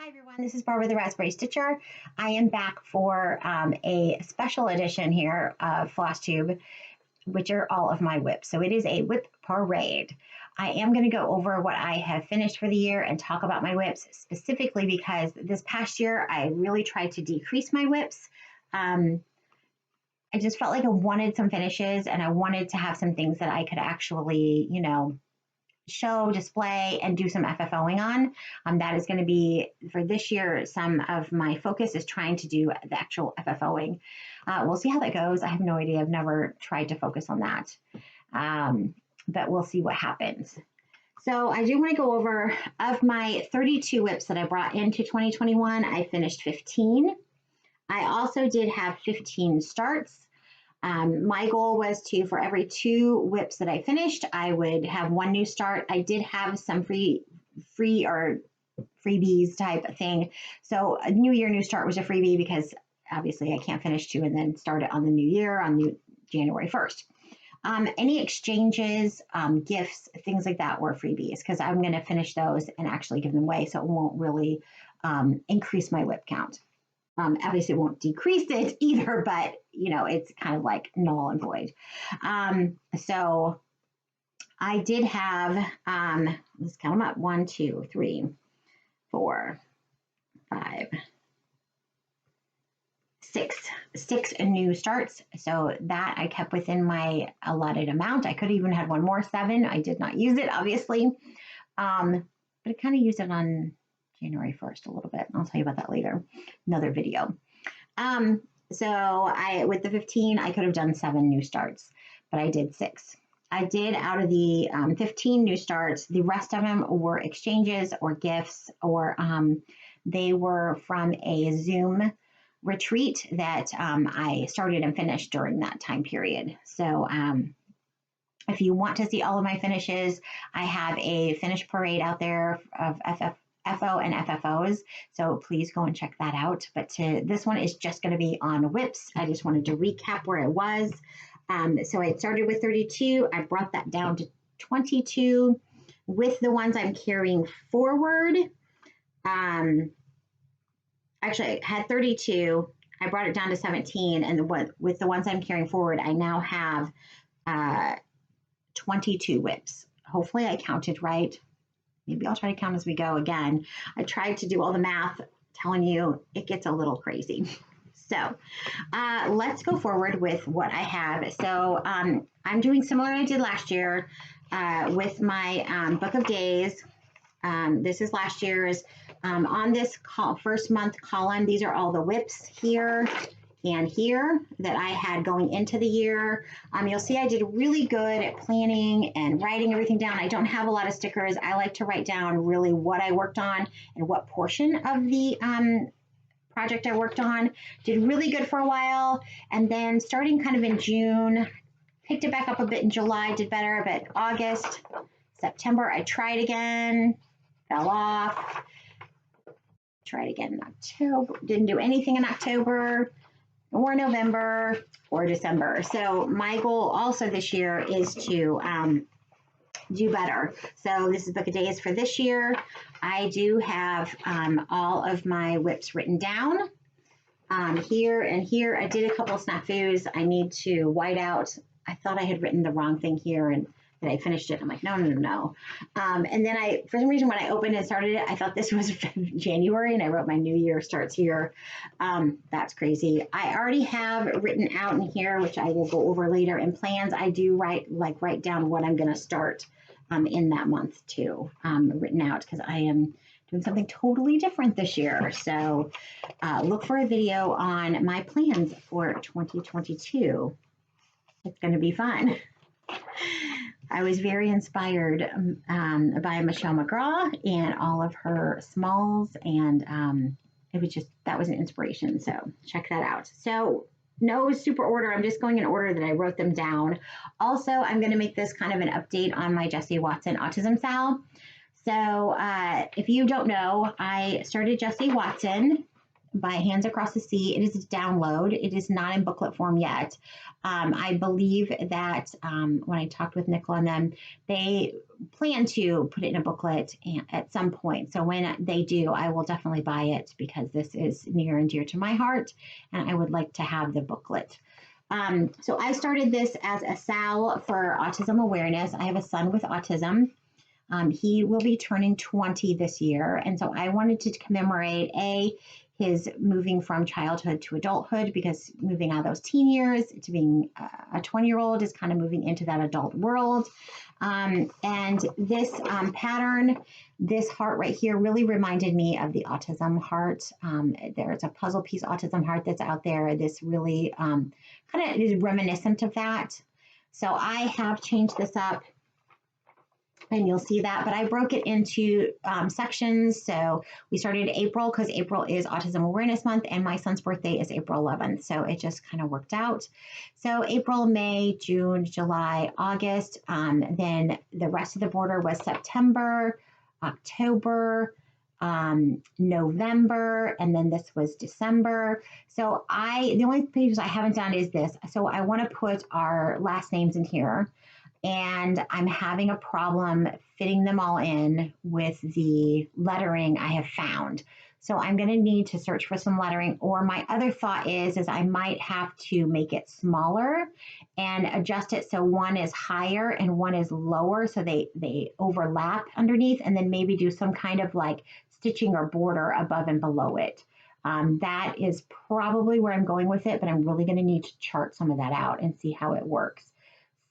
Hi everyone, this is Barbara the Raspberry Stitcher. I am back for a special edition here of Floss Tube, which are all of my WIPs. So it is a WIP parade. I am going to go over what I have finished for the year and talk about my WIPs specifically because this past year I really tried to decrease my WIPs. I just felt like I wanted some finishes and I wanted to have some things that I could actually, show, display, and do some FFOing on. That is going to be, for this year, some of my focus is trying to do the actual FFOing. We'll see how that goes. I have no idea. I've never tried to focus on that. But we'll see what happens. So I do want to go over, of my 32 WIPs that I brought into 2021, I finished 15. I also did have 15 starts. My goal was to, for every 2 WIPs that I finished, I would have 1 new start. I did have some free or freebies type of thing. So a New Year, New Start was a freebie because obviously I can't finish 2 and then start it on the new year on January 1st. Any exchanges, gifts, things like that were freebies because I'm going to finish those and actually give them away so it won't really increase my WIP count. Obviously, it won't decrease it either, but, it's kind of like null and void. So I did have, let's count them up, 1, 2, 3, 4, 5, 6 new starts. So that I kept within my allotted amount. I could even have one more, 7. I did not use it, obviously. But I kind of used it on January 1st a little bit. I'll tell you about that later, another video. So with the 15, I could have done 7 new starts, but I did 6. I did, out of the 15 new starts, the rest of them were exchanges or gifts, or they were from a Zoom retreat that I started and finished during that time period. So if you want to see all of my finishes, I have a finish parade out there of FO and FFOs, so please go and check that out. But this one is just going to be on WIPs. I just wanted to recap where I was. So I started with 32. I brought that down to 22 with the ones I'm carrying forward. Actually, I had 32. I brought it down to 17, and with the ones I'm carrying forward, I now have 22 WIPs. Hopefully, I counted right. Maybe I'll try to count as we go again. I tried to do all the math, telling you it gets a little crazy. So let's go forward with what I have. So I'm doing similar to I did last year with my Book of Days. This is last year's. On this first month column, these are all the WIPs here and here that I had going into the year. You'll see I did really good at planning and writing everything down. I don't have a lot of stickers. I like to write down really what I worked on and what portion of the project I worked on. Did really good for a while. And then starting kind of in June, picked it back up a bit in July, did better, but August, September, I tried again, fell off. Tried again in October, didn't do anything in October, or November, or December. So my goal also this year is to do better. So this is Book of Days for this year. I do have all of my WIPs written down here and here. I did a couple of snafus. I need to white out. I thought I had written the wrong thing here and that I finished it. I'm like, no. And then for some reason, when I opened and started it, I thought this was January and I wrote my New Year starts here. That's crazy. I already have written out in here, which I will go over later in plans. I do write down what I'm going to start in that month too, written out because I am doing something totally different this year. So look for a video on my plans for 2022. It's going to be fun. I was very inspired by Michelle McGraw and all of her smalls, and that was an inspiration. So check that out. So no super order. I'm just going in order that I wrote them down. Also, I'm going to make this kind of an update on my Jessie Watson Autism Sal. So if you don't know, I started Jessie Watson by Hands Across the Sea. It is a download. It is not in booklet form yet. I believe that when I talked with Nicole and them, they plan to put it in a booklet at some point. So when they do, I will definitely buy it because this is near and dear to my heart, and I would like to have the booklet. So I started this as a SAL for autism awareness. I have a son with autism. He will be turning 20 this year, and so I wanted to commemorate his moving from childhood to adulthood, because moving out of those teen years to being a 20-year-old is kind of moving into that adult world. And this pattern, this heart right here, really reminded me of the autism heart. There's a puzzle piece autism heart that's out there. This really kind of is reminiscent of that. So I have changed this up, and you'll see that, but I broke it into sections. So we started April because April is Autism Awareness Month, and my son's birthday is April 11th. So it just kind of worked out. So April, May, June, July, August. Then the rest of the border was September, October, November, and then this was December. So the only pages I haven't done is this. So I want to put our last names in here, and I'm having a problem fitting them all in with the lettering I have found. So I'm going to need to search for some lettering, or my other thought is I might have to make it smaller and adjust it so one is higher and one is lower, so they overlap underneath, and then maybe do some kind of like stitching or border above and below it. That is probably where I'm going with it, but I'm really going to need to chart some of that out and see how it works.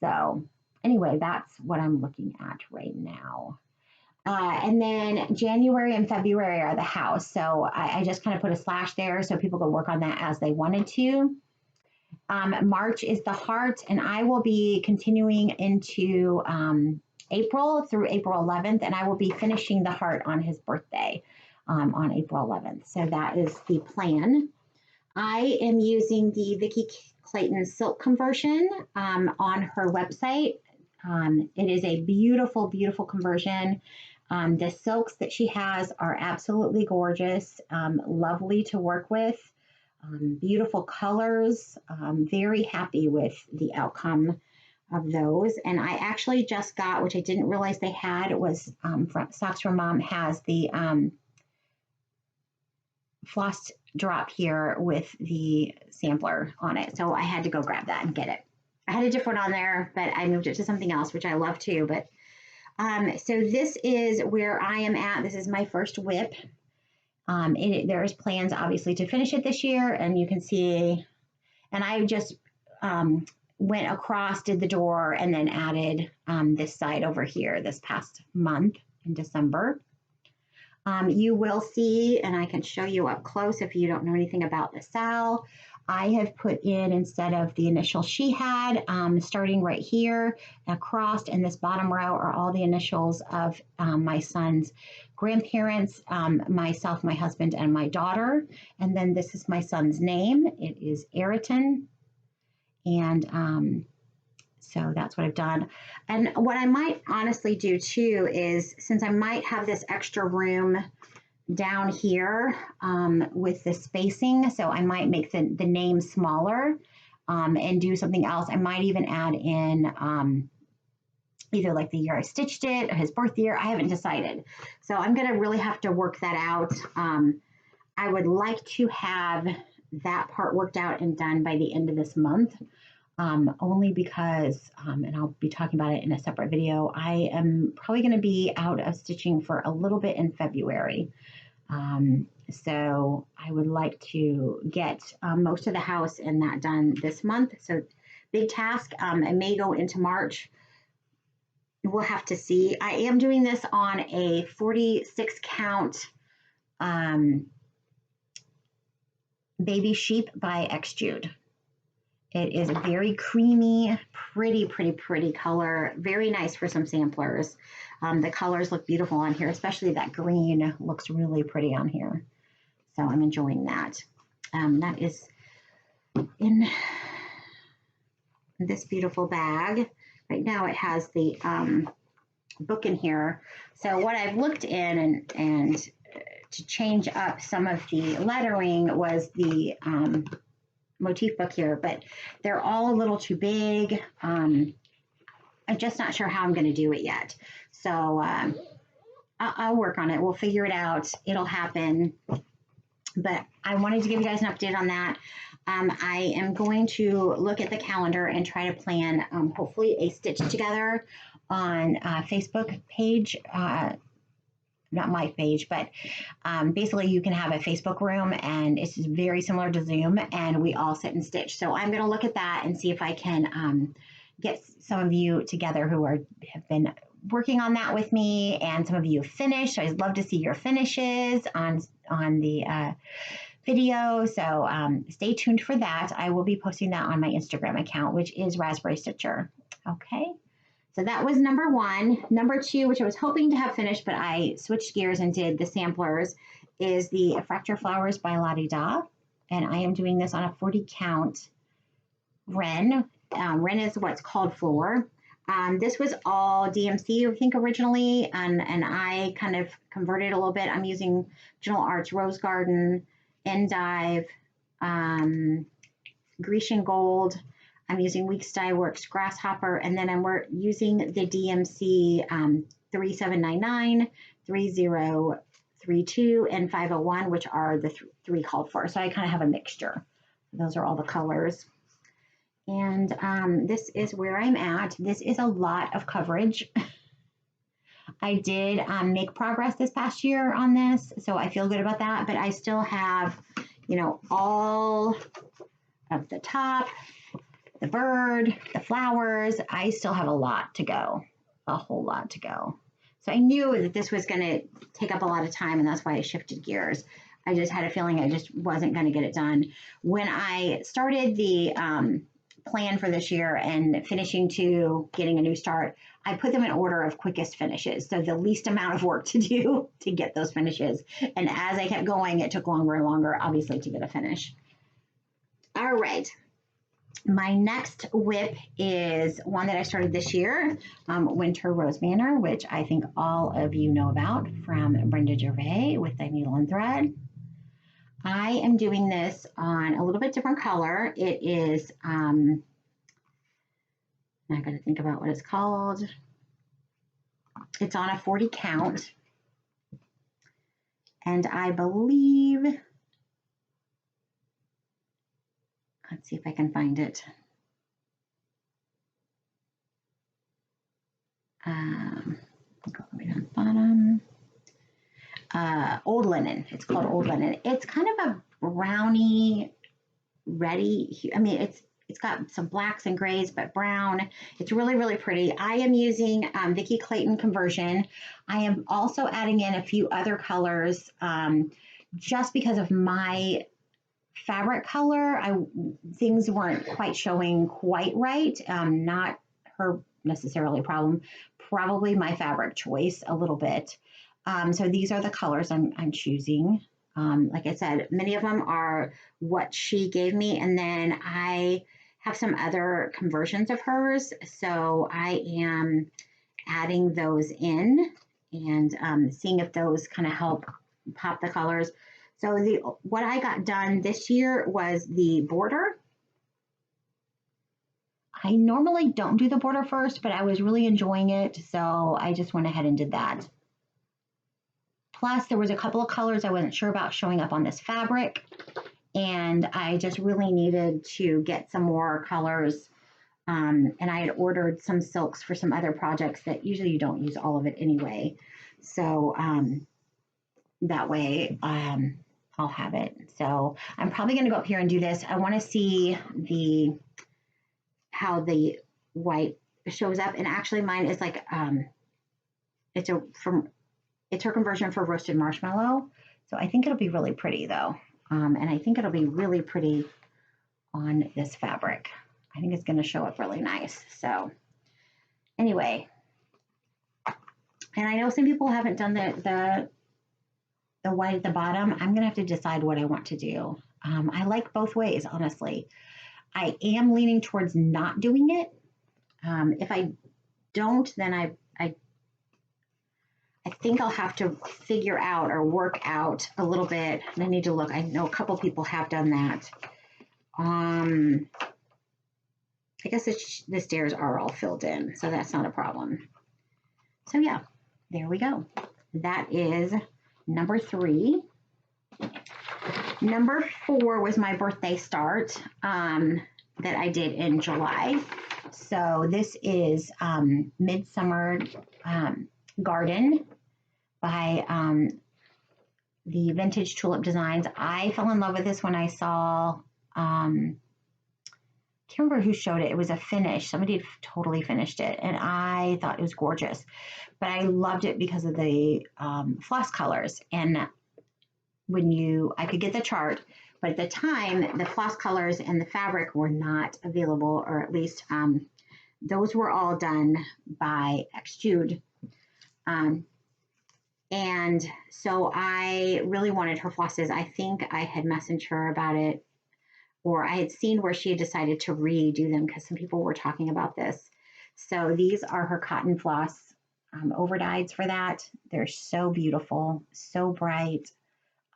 So anyway, that's what I'm looking at right now. And then January and February are the house. So I just kind of put a slash there so people could work on that as they wanted to. March is the heart, and I will be continuing into April through April 11th, and I will be finishing the heart on his birthday on April 11th. So that is the plan. I am using the Vicki Clayton silk conversion on her website. It is a beautiful, beautiful conversion. The silks that she has are absolutely gorgeous, lovely to work with, beautiful colors. Very happy with the outcome of those. And I actually just got, which I didn't realize they had, it was from Socks from Mom has the floss drop here with the sampler on it. So I had to go grab that and get it. I had a different on there, but I moved it to something else, which I love too. But so this is where I am at. This is my first WIP. There's plans obviously to finish it this year, and you can see, and I just went across, did the door, and then added this side over here this past month in December. You will see, and I can show you up close if you don't know anything about the SAL, I have put in, instead of the initials she had, starting right here across, and this bottom row are all the initials of my son's grandparents, myself, my husband, and my daughter. And then this is my son's name. It is Ayrton. And so that's what I've done. And what I might honestly do too is, since I might have this extra room down here with the spacing, so I might make the name smaller and do something else. I might even add in either like the year I stitched it or his birth year. I haven't decided. So I'm going to really have to work that out. I would like to have that part worked out and done by the end of this month. Only because, and I'll be talking about it in a separate video, I am probably going to be out of stitching for a little bit in February. So I would like to get most of the house and that done this month. So big task. I may go into March. We'll have to see. I am doing this on a 46 count Baby Sheep by X Jude. It is a very creamy, pretty, pretty, pretty color. Very nice for some samplers. The colors look beautiful on here, especially that green looks really pretty on here. So I'm enjoying that. That is in this beautiful bag. Right now it has the book in here. So what I've looked in and to change up some of the lettering was the motif book here, but they're all a little too big. I'm just not sure how I'm going to do it yet. So I'll work on it. We'll figure it out. It'll happen. But I wanted to give you guys an update on that. I am going to look at the calendar and try to plan hopefully a stitch together on Facebook page. Not my page, but basically you can have a Facebook room and it's very similar to Zoom and we all sit and stitch. So I'm going to look at that and see if I can get some of you together who have been working on that with me, and some of you have finished. So I'd love to see your finishes on the video. So stay tuned for that. I will be posting that on my Instagram account, which is Raspberry Stitcher. Okay. So that was number 1. Number 2, which I was hoping to have finished, but I switched gears and did the samplers, is the Fracture Flowers by Lottie Da. And I am doing this on a 40 count Wren. Wren is what's called floor. This was all DMC, I think, originally, and I kind of converted a little bit. I'm using General Arts Rose Garden, Endive, Grecian Gold. I'm using Weeks Dye Works Grasshopper, and then we're using the DMC 3799, 3032, and 501, which are the 3 called for. So I kind of have a mixture. Those are all the colors. And this is where I'm at. This is a lot of coverage. I did make progress this past year on this, so I feel good about that, but I still have, you know, all of the top, the bird, the flowers. I still have a lot to go, a whole lot to go. So I knew that this was going to take up a lot of time, and that's why I shifted gears. I just had a feeling I just wasn't going to get it done. When I started the plan for this year and finishing to getting a new start, I put them in order of quickest finishes. So the least amount of work to do to get those finishes. And as I kept going, it took longer and longer, obviously, to get a finish. All right. My next WIP is one that I started this year, Winter Rose Manor, which I think all of you know about from Brenda Gervais with the needle and thread. I am doing this on a little bit different color. It is, I got to think about what it's called. It's on a 40 count. And I believe, let's see if I can find it. Go way down the bottom. Old Linen. It's called Old Linen. It's kind of a browny, reddy. I mean, it's got some blacks and grays, but brown. It's really, really pretty. I am using Vicki Clayton conversion. I am also adding in a few other colors just because of my fabric color. Things weren't quite showing quite right. Not her necessarily problem. Probably my fabric choice a little bit. So these are the colors I'm choosing. Like I said, many of them are what she gave me, and then I have some other conversions of hers. So I am adding those in and seeing if those kind of help pop the colors. So what I got done this year was the border. I normally don't do the border first, but I was really enjoying it, so I just went ahead and did that. Plus, there was a couple of colors I wasn't sure about showing up on this fabric, and I just really needed to get some more colors. And I had ordered some silks for some other projects that usually you don't use all of it anyway. So that way I'll have it. So I'm probably going to go up here and do this. I want to see how the white shows up. And actually mine is like, it's her conversion for roasted marshmallow. So I think it'll be really pretty though. And I think it'll be really pretty on this fabric. I think it's going to show up really nice. So anyway, and I know some people haven't done the white at the bottom. I'm going to have to decide what I want to do. I like both ways, honestly. I am leaning towards not doing it. If I don't, then I think I'll have to figure out or work out a little bit. I need to look. I know a couple people have done that. I guess the stairs are all filled in, so that's not a problem. So yeah, there we go. That is number 3. Number 4 was my birthday start that I did in July. So this is Midsummer Garden by the Vintage Tulip Designs. I fell in love with this when I saw, can't remember who showed it. It was a finish. Somebody had totally finished it, and I thought it was gorgeous. But I loved it because of the floss colors. And I could get the chart, but at the time, the floss colors and the fabric were not available, or at least those were all done by Jude. And so I really wanted her flosses. I think I had messaged her about it, or I had seen where she had decided to redo them because some people were talking about this. So these are her cotton floss overdyes for that. They're so beautiful, so bright.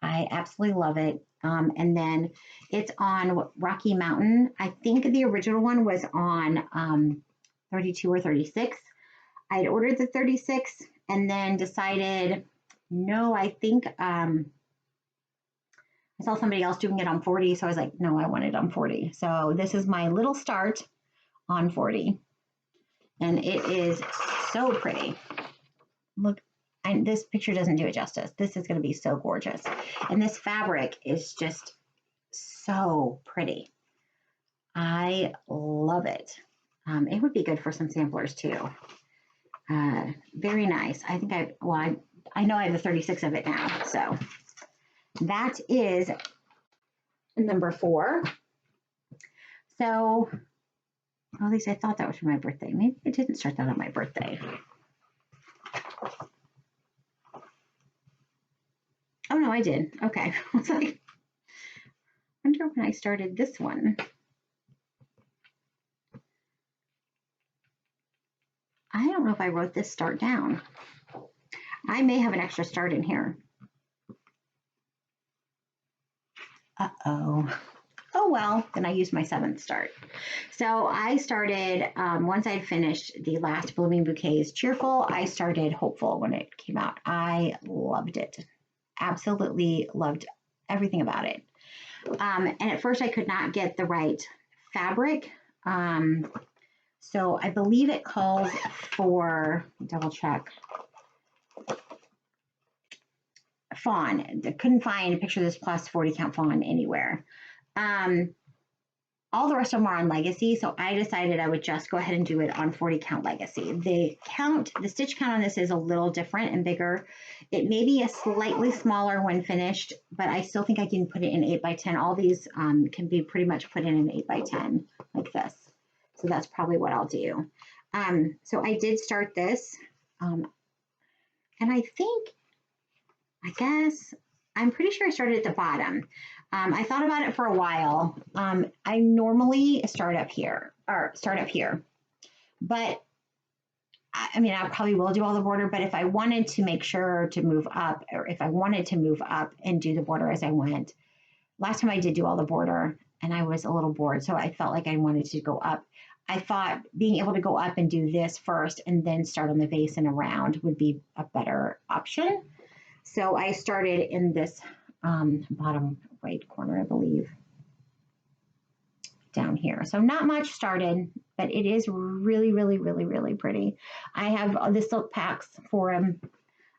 I absolutely love it. And then it's on Rocky Mountain. I think the original one was on 32 or 36. I had ordered the 36 and then decided, no, I think I saw somebody else doing it on 40. So I was like, no, I want it on 40. So this is my little start on 40. And it is so pretty. Look, this picture doesn't do it justice. This is going to be so gorgeous. And this fabric is just so pretty. I love it. It would be good for some samplers too. Very nice. I think I know I have the 36 of it now. So that is number 4. So, at least I thought that was for my birthday. Maybe I didn't start that on my birthday. Oh, no, I did. Okay. I was like, I wonder when I started this one. I don't know if I wrote this start down. I may have an extra start in here. Uh-oh. Oh, well, then I used my 7th start. So I started, once I'd finished the last Blooming Bouquets Cheerful, I started Hopeful when it came out. I loved it. Absolutely loved everything about it. And at first I could not get the right fabric. So I believe it calls for, double check, fawn. I couldn't find a picture of this plus 40 count fawn anywhere. All the rest of them are on Legacy, so I decided I would just go ahead and do it on 40 count Legacy. The stitch count on this is a little different and bigger. It may be a slightly smaller when finished, but I still think I can put it in 8x10. All these can be pretty much put in an 8x10 like this. So that's probably what I'll do. So I did start this, and I guess, I'm pretty sure I started at the bottom. I thought about it for a while. I normally start up here, but I mean, I probably will do all the border, but if I wanted to make sure to move up, or if I wanted to move up and do the border as I went, last time I did do all the border and I was a little bored, so I felt like I wanted to go up. I thought being able to go up and do this first and then start on the base and around would be a better option. So I started in this bottom right corner, I believe, down here. So not much started, but it is really, really, really, really pretty. I have the silk packs for them.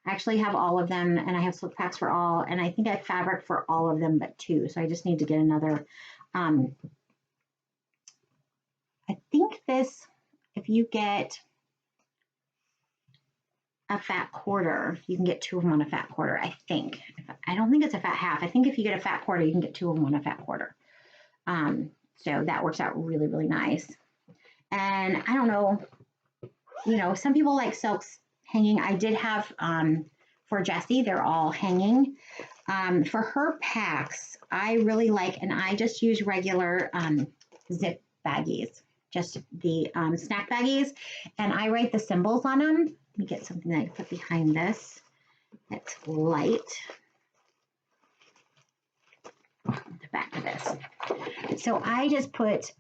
I actually have all of them, and I have silk packs for all, and I think I have fabric for all of them but 2. So I just need to get another. I think this, if you get a fat quarter, you can get 2 of them on a fat quarter, I think. I don't think it's a fat half. I think if you get a fat quarter, you can get 2 of them on a fat quarter. So that works out really, really nice. And I don't know, some people like silks hanging. I did have, for Jessie, they're all hanging. For her packs, I really like, and I just use regular zip baggies, just the snack baggies, and I write the symbols on them. Let me get something that I put behind this that's light. The back of this. So I just put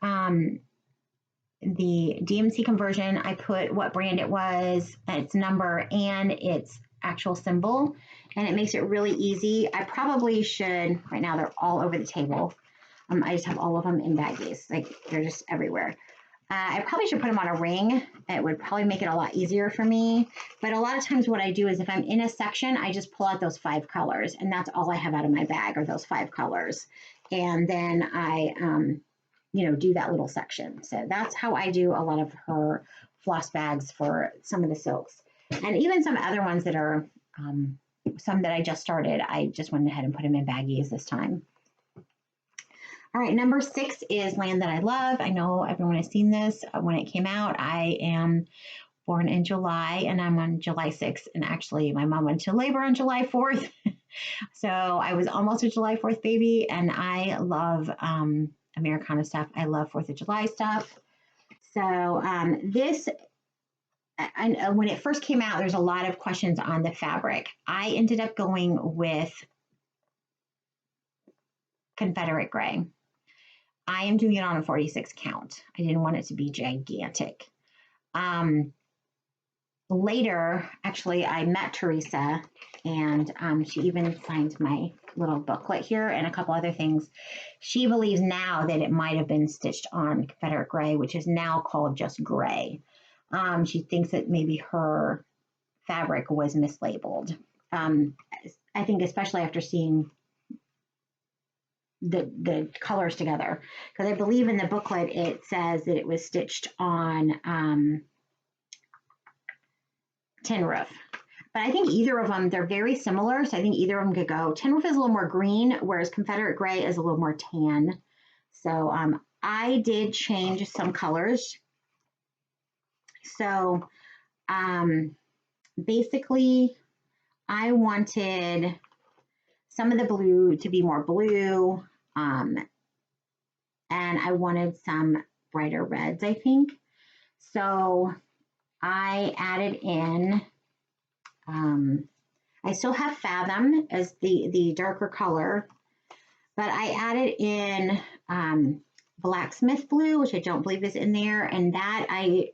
the DMC conversion. I put what brand it was, its number, and its actual symbol, and it makes it really easy. I probably should, right now they're all over the table. I just have all of them in baggies, like they're just everywhere. I probably should put them on a ring. It would probably make it a lot easier for me. But a lot of times what I do is if I'm in a section, I just pull out those 5 colors, and that's all I have out of my bag are those 5 colors. And then I, do that little section. So that's how I do a lot of her floss bags for some of the silks. And even some other ones that are, some that I just started, I just went ahead and put them in baggies this time. All right, number 6 is Land That I Love. I know everyone has seen this when it came out. I am born in July, and I'm on July 6th. And actually, my mom went to labor on July 4th. So I was almost a July 4th baby, and I love Americana stuff. I love 4th of July stuff. So when it first came out, there's a lot of questions on the fabric. I ended up going with Confederate Gray. I am doing it on a 46 count. I didn't want it to be gigantic. Later, actually, I met Teresa, and she even signed my little booklet here and a couple other things. She believes now that it might have been stitched on Confederate Gray, which is now called just gray. She thinks that maybe her fabric was mislabeled. I think especially after seeing the colors together, because I believe in the booklet it says that it was stitched on Tin Roof. But I think either of them, they're very similar, so I think either of them could go. Tin Roof is a little more green, whereas Confederate Gray is a little more tan. So I did change some colors. So basically, I wanted some of the blue to be more blue, and I wanted some brighter reds, I think. So I added in, I still have Fathom as the darker color, but I added in Blacksmith Blue, which I don't believe is in there, and that I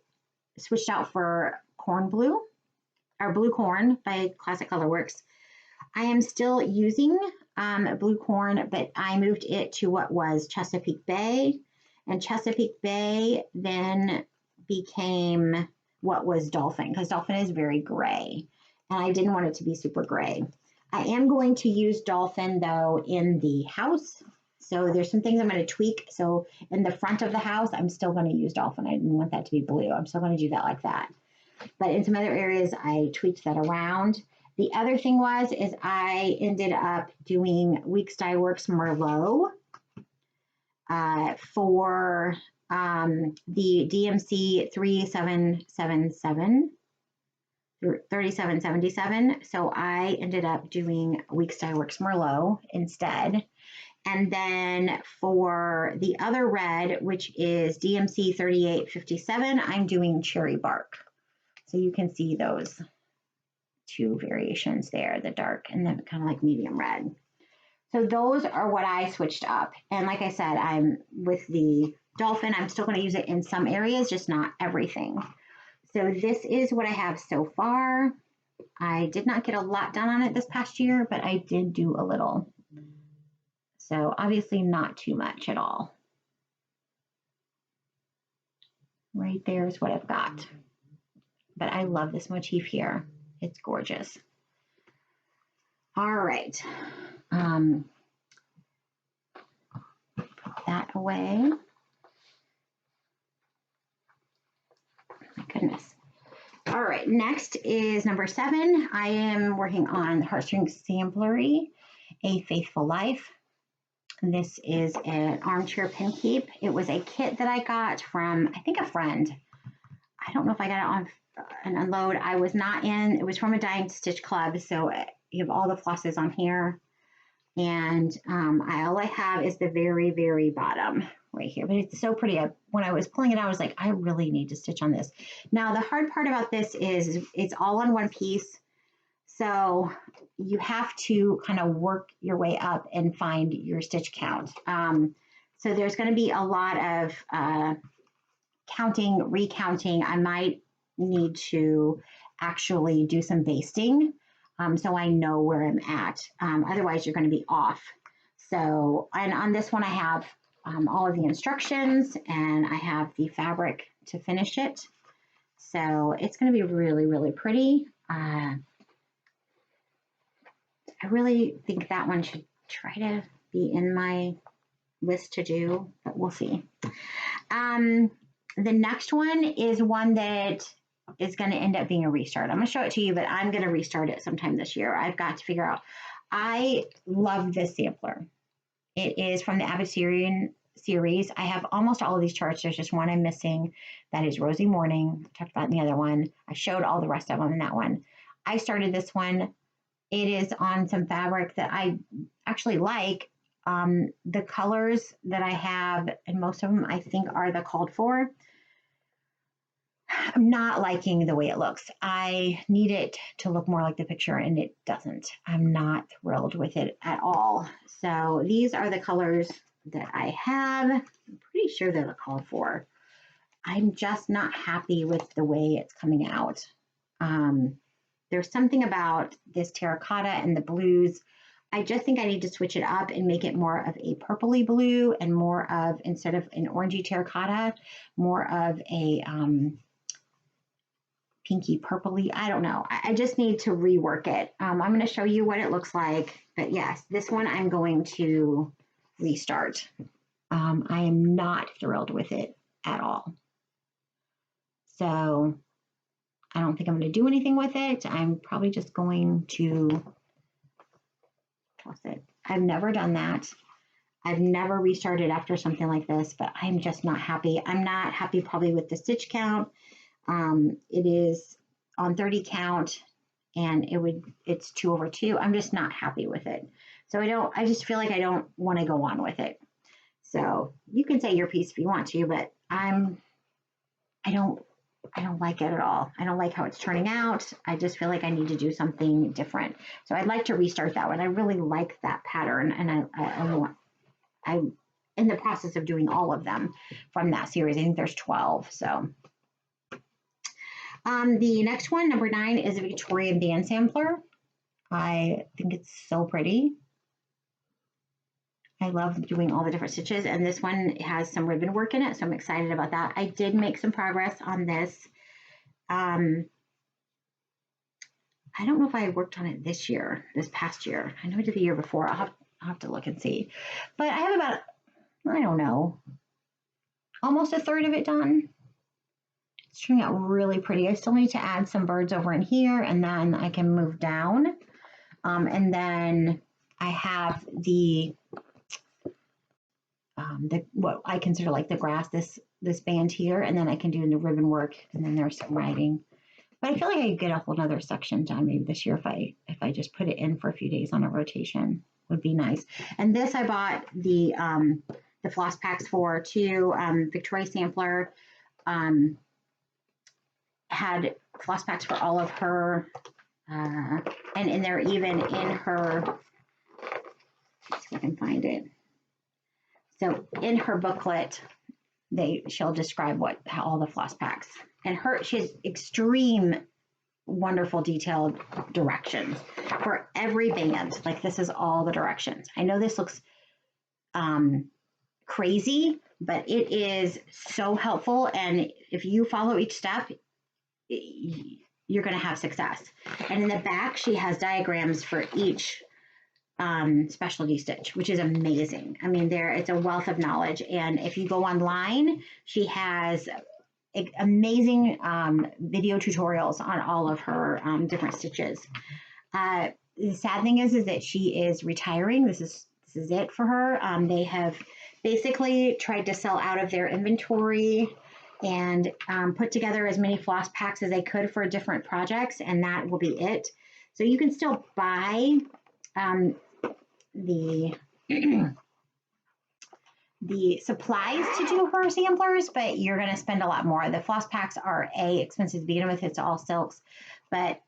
switched out for Corn Blue, or Blue Corn by Classic Colorworks. I am still using Blue Corn, but I moved it to what was Chesapeake Bay, and Chesapeake Bay then became what was Dolphin, because Dolphin is very gray, and I didn't want it to be super gray. I am going to use Dolphin, though, in the house. So there's some things I'm going to tweak. So in the front of the house, I'm still going to use Dolphin. I didn't want that to be blue. I'm still going to do that like that. But in some other areas, I tweaked that around. The other thing is I ended up doing Weeks Dye Works Merlot for the DMC 3777. So I ended up doing Weeks Dye Works Merlot instead. And then for the other red, which is DMC 3857, I'm doing Cherry Bark. So you can see those 2 variations there, the dark and then kind of like medium red. So those are what I switched up. And like I said, I'm with the Dolphin, I'm still going to use it in some areas, just not everything. So this is what I have so far. I did not get a lot done on it this past year, but I did do a little. So obviously not too much at all. Right there is what I've got. But I love this motif here. It's gorgeous. All right. Put that away. My goodness. All right, next is number 7. I am working on Heartstring Samplery, A Faithful Life. This is an armchair pin keep. It was a kit that I got from, I think, a friend. I don't know if I got it on an unload. I was not in, it was from a Dying to Stitch club, so you have all the flosses on here. And all I have is the very, very bottom right here, but it's so pretty. When I was pulling it out, I was like, I really need to stitch on this. Now, the hard part about this is it's all on one piece. So you have to kind of work your way up and find your stitch count. So there's going to be a lot of counting, recounting. I might need to actually do some basting so I know where I'm at. Otherwise, you're going to be off. So, and on this one, I have all of the instructions and I have the fabric to finish it. So it's going to be really, really pretty. I really think that one should try to be in my list to do, but we'll see. The next one is one that is going to end up being a restart. I'm going to show it to you, but I'm going to restart it sometime this year. I've got to figure out. I love this sampler. It is from the Victorian series. I have almost all of these charts. There's just one I'm missing. That is Rosy Morning. I talked about in the other one. I showed all the rest of them in that one. I started this one. It is on some fabric that I actually like. The colors that I have, and most of them I think are the called for. I'm not liking the way it looks. I need it to look more like the picture and it doesn't. I'm not thrilled with it at all. So these are the colors that I have. I'm pretty sure they're the called for. I'm just not happy with the way it's coming out. There's something about this terracotta and the blues. I just think I need to switch it up and make it more of a purpley blue and more of, instead of an orangey terracotta, more of a pinky purpley. I don't know. I just need to rework it. I'm going to show you what it looks like. But yes, this one I'm going to restart. I am not thrilled with it at all. So I don't think I'm going to do anything with it. I'm probably just going to toss it. I've never done that. I've never restarted after something like this, but I'm just not happy. I'm not happy probably with the stitch count. It is on 30 count and it's 2 over 2. I'm just not happy with it. So I just feel like I don't want to go on with it. So you can say your piece if you want to, but I don't like it at all. I don't like how it's turning out. I just feel like I need to do something different. So I'd like to restart that one. I really like that pattern, and I'm in the process of doing all of them from that series. I think there's 12. So the next one, number 9, is a Victorian band sampler. I think it's so pretty. I love doing all the different stitches, and this one has some ribbon work in it, so I'm excited about that. I did make some progress on this. I don't know if I worked on it this past year. I know I did the year before. I'll have to look and see. But I have about, I don't know, almost a third of it done. It's turning out really pretty. I still need to add some birds over in here, and then I can move down. And then I have what I consider like the grass, this band here, and then I can do the ribbon work, and then there's some writing. But I feel like I could get a whole other section done maybe this year if I just put it in for a few days on a rotation. Would be nice. And this I bought the floss packs for too. Victorian Sampler had floss packs for all of her, and in there even in her. Let's see if I can find it. So in her booklet, she'll describe how all the floss packs, and she has extreme, wonderful detailed directions for every band. Like this is all the directions. I know this looks crazy, but it is so helpful. And if you follow each step, you're going to have success. And in the back, she has diagrams for each specialty stitch, which is amazing. I mean, it's a wealth of knowledge. And if you go online, she has amazing video tutorials on all of her different stitches. The sad thing is that she is retiring. This is it for her. They have basically tried to sell out of their inventory and put together as many floss packs as they could for different projects, and that will be it. So you can still buy the the supplies to do her samplers, but you're going to spend a lot more. The floss packs are A, expensive to begin with, it's all silks, but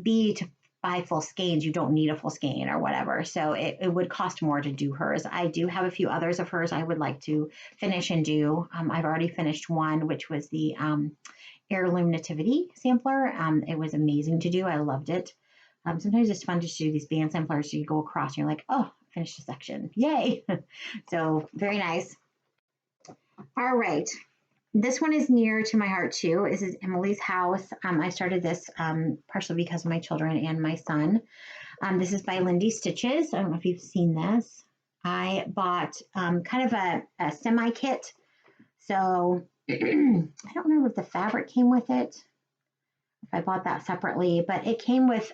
B, to buy full skeins, you don't need a full skein or whatever. So it would cost more to do hers. I do have a few others of hers I would like to finish and do. I've already finished one, which was the Heirloom Nativity sampler. It was amazing to do. I loved it. Sometimes it's fun just to do these band samplers. So you go across and you're like, oh, finished a section. Yay. So very nice. All right. This one is near to my heart too. This is Emily's House. I started this partially because of my children and my son. This is by Lindy Stitches. I don't know if you've seen this. I bought kind of a semi kit. So I don't remember if the fabric came with it, if I bought that separately, but it came with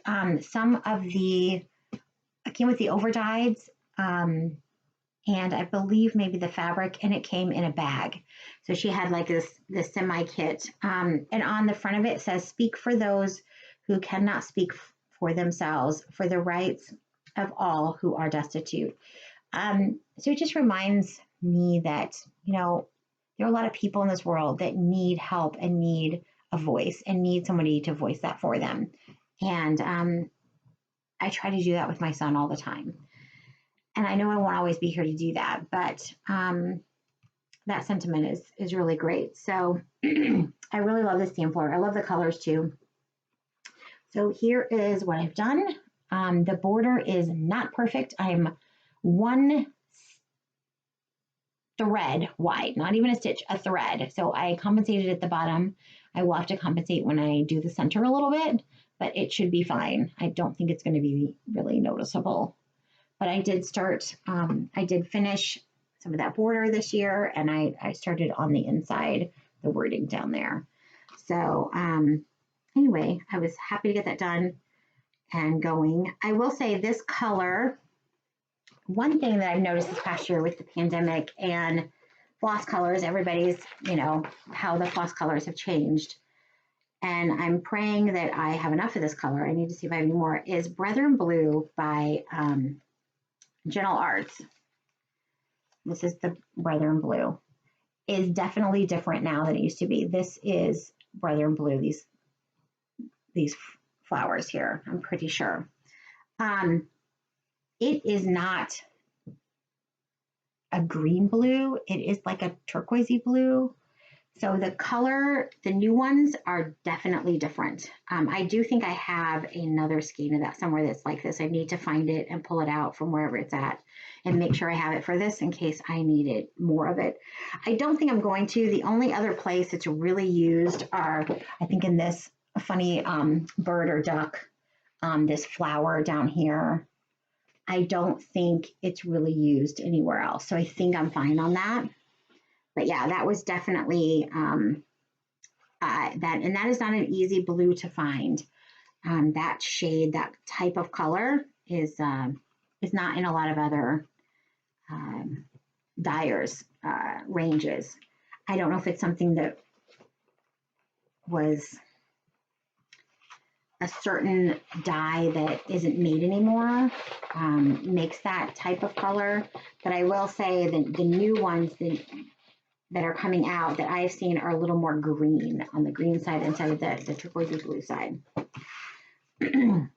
it came with the overdyes, and I believe maybe the fabric, and it came in a bag. So she had like this semi kit, and on the front of it says, "Speak for those who cannot speak for themselves, for the rights of all who are destitute." So it just reminds me that, you know, there are a lot of people in this world that need help and need a voice and need somebody to voice that for them. And I try to do that with my son all the time. And I know I won't always be here to do that, but that sentiment is really great. So I really love this sampler. I love the colors too. So here is what I've done. The border is not perfect. I'm one thread wide, not even a stitch, a thread. So I compensated at the bottom. I will have to compensate when I do the center a little bit, but it should be fine. I don't think it's going to be really noticeable. But I did start, I did finish some of that border this year, and I started on the inside, the wording down there. So anyway, I was happy to get that done and going. I will say this color, one thing that I've noticed this past year with the pandemic and floss colors, everybody's, you know, how the floss colors have changed. And I'm praying that I have enough of this color. I need to see if I have any more, is Brethren Blue by Gentle Arts. This is the Brethren Blue. Is definitely different now than it used to be. This is Brethren Blue, these flowers here, I'm pretty sure. It is not a green blue. It is like a turquoisey blue. So the color, the new ones are definitely different. I do think I have another skein of that somewhere that's like this. I need to find it and pull it out from wherever it's at and make sure I have it for this in case I needed more of it. I don't think I'm going to. The only other place it's really used are, I think, in this funny bird or duck, this flower down here. I don't think it's really used anywhere else. So I think I'm fine on that. But yeah, that was definitely that, and that is not an easy blue to find. That shade, that type of color is not in a lot of other dyers ranges. I don't know if it's something that was a certain dye that isn't made anymore makes that type of color. But I will say that the new ones that are coming out that I've seen are a little more green on the green side instead of the turquoise blue side. All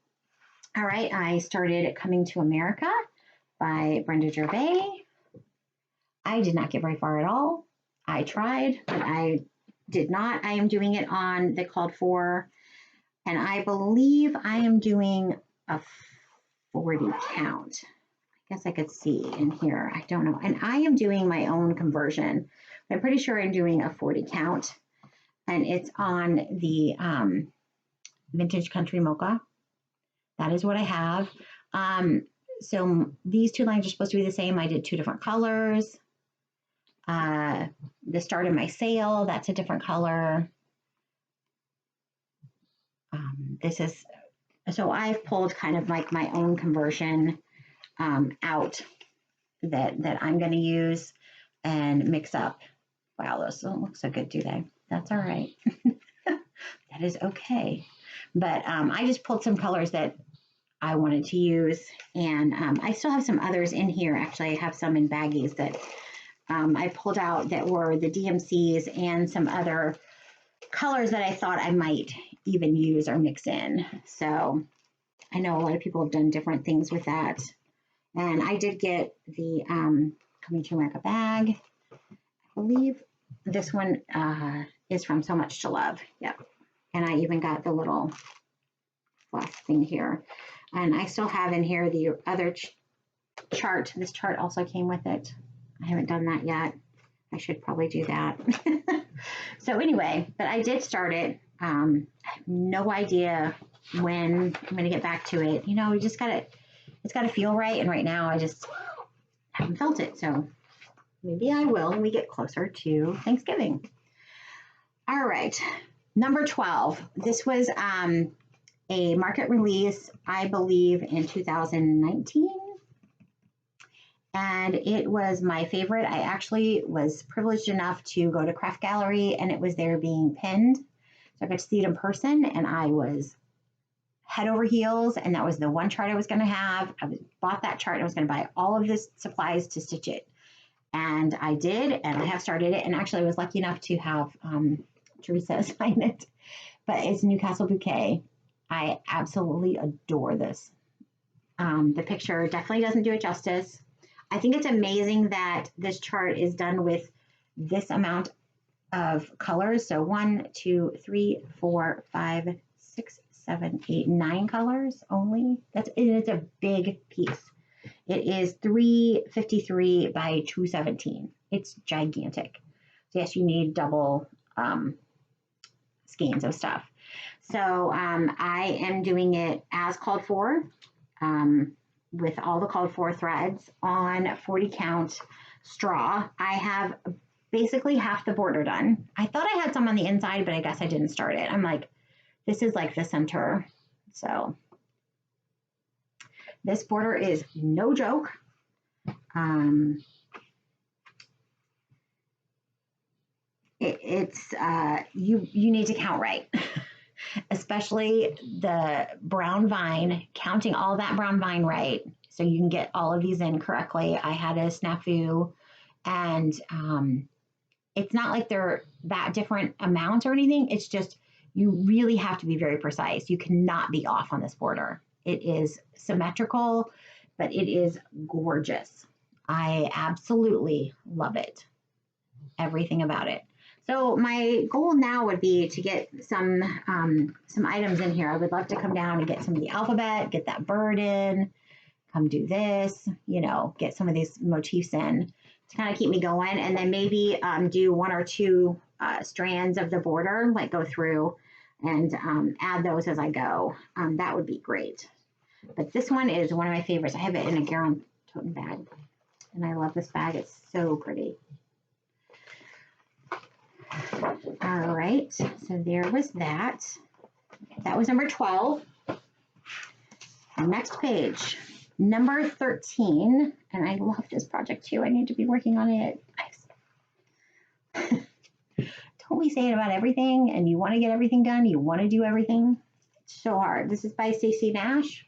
right, I started Coming to America by Brenda Gervais. I did not get very far at all. I tried, but I did not. I am doing it on the called for, and I believe I am doing a 40 count. I guess I could see in here. I don't know. And I am doing my own conversion. I'm pretty sure I'm doing a 40 count, and it's on the Vintage Country Mocha. That is what I have. So these two lines are supposed to be the same. I did two different colors. The start of my sale, that's a different color. This is, so I've pulled kind of like my own conversion out that I'm going to use and mix up. Wow, those don't look so good, do they? That's all right. That is okay. But I just pulled some colors that I wanted to use. And I still have some others in here. Actually, I have some in baggies that I pulled out that were the DMCs and some other colors that I thought I might even use or mix in. So I know a lot of people have done different things with that. And I did get the Coming to America bag. I believe this one is from So Much to Love. Yep. And I even got the little flask thing here. And I still have in here the other chart. This chart also came with it. I haven't done that yet. I should probably do that. So anyway, but I did start it. I have no idea when I'm going to get back to it. You know, we just got to, it's got to feel right. And right now I just haven't felt it. So maybe I will when we get closer to Thanksgiving. All right. Number 12. This was a market release, I believe, in 2019. And it was my favorite. I actually was privileged enough to go to Craft Gallery and it was there being pinned. So I got to see it in person and I was head over heels. And that was the one chart I was going to have. I bought that chart and I was going to buy all of the supplies to stitch it. And I did, and I have started it. And actually I was lucky enough to have Teresa sign it. But it's Newcastle Bouquet. I absolutely adore this. The picture definitely doesn't do it justice. I think it's amazing that this chart is done with this amount of colors. So 1, 2, 3, 4, 5, 6, 7, 8, 9 colors only. It's a big piece. It is 353 by 217. It's gigantic. So yes, you need double skeins of stuff. So I am doing it as called for. With all the called for threads on 40 count straw. I have basically half the border done. I thought I had some on the inside, but I guess I didn't start it. I'm like, this is like the center. So this border is no joke. You need to count right. Especially the brown vine, counting all that brown vine right, so you can get all of these in correctly. I had a snafu, and it's not like they're that different amounts or anything. It's just you really have to be very precise. You cannot be off on this border. It is symmetrical, but it is gorgeous. I absolutely love it. Everything about it. So my goal now would be to get some items in here. I would love to come down and get some of the alphabet, get that bird in, come do this, you know, get some of these motifs in to kind of keep me going. And then maybe do 1 or 2 strands of the border, like go through and add those as I go. That would be great. But this one is one of my favorites. I have it in a Garon tote bag. And I love this bag. It's so pretty. All right, so there was that. That was number 12. Next page, number 13. And I love this project too. I need to be working on it. Don't we say it about everything? And you want to get everything done. You want to do everything. It's so hard. This is by Stacey Nash.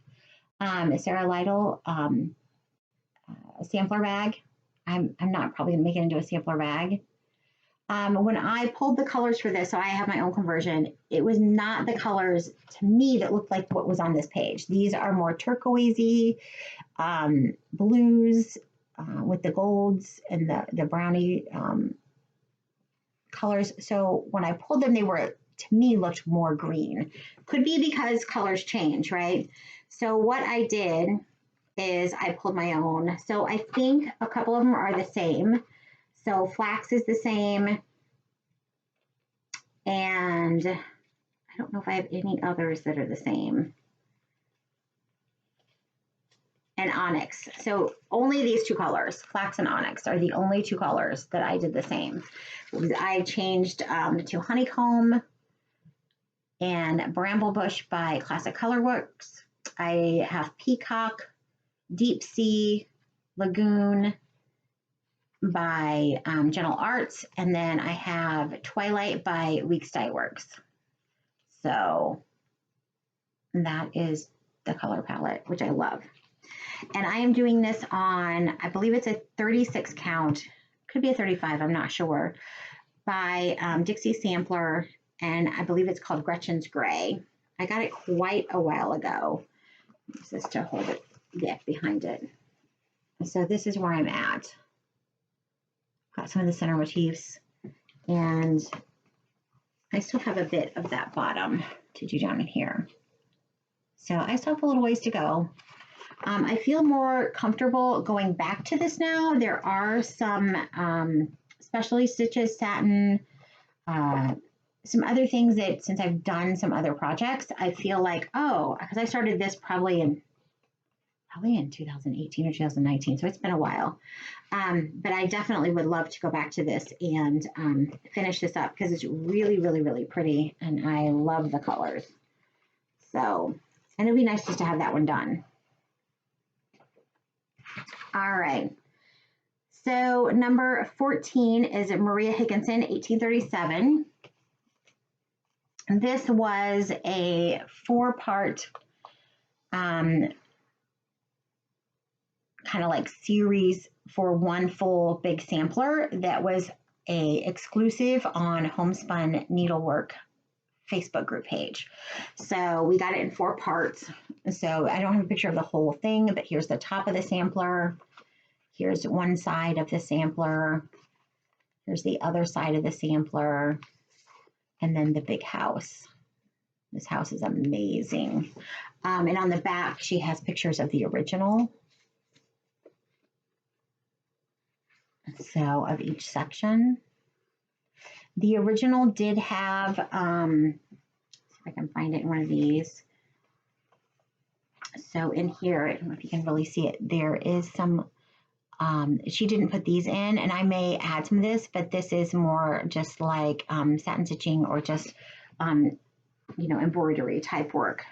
Sarah Lytle, a sampler bag. I'm not probably going to make it into a sampler bag. When I pulled the colors for this, so I have my own conversion, it was not the colors to me that looked like what was on this page. These are more turquoisey, blues with the golds and the brownie colors. So when I pulled them, they were, to me, looked more green. Could be because colors change, right? So what I did is I pulled my own. So I think a couple of them are the same. So flax is the same, and I don't know if I have any others that are the same. And onyx. So only these 2 colors, flax and onyx, are the only 2 colors that I did the same. I changed to honeycomb and bramblebush by Classic Colorworks. I have peacock, deep sea, lagoon by Gentle Arts, and then I have Twilight by Weeks Dye Works. So that is the color palette, which I love. And I am doing this on, I believe it's a 36 count, could be a 35, I'm not sure, by Dixie Sampler, and I believe it's called Gretchen's Gray. I got it quite a while ago. Use this to hold it behind it. So this is where I'm at. Got some of the center motifs, and I still have a bit of that bottom to do down in here. So I still have a little ways to go. I feel more comfortable going back to this now. There are some specialty stitches, satin, some other things that since I've done some other projects, I feel like, oh, because I started this probably in 2018 or 2019, so it's been a while. But I definitely would love to go back to this and finish this up because it's really, really, really pretty, and I love the colors. So, and it'd be nice just to have that one done. All right. So number 14 is Maria Hickenson, 1837. This was a 4-part kind of like series for one full big sampler that was a exclusive on Homespun Needlework Facebook group page. So we got it in 4 parts. So I don't have a picture of the whole thing, but here's the top of the sampler. Here's one side of the sampler. Here's the other side of the sampler. And then the big house. This house is amazing. And on the back, she has pictures of the original. So of each section. The original did have, see if I can find it in one of these. So in here, I don't know if you can really see it, there is some, she didn't put these in, and I may add some of this, but this is more just like satin stitching or just, you know, embroidery type work.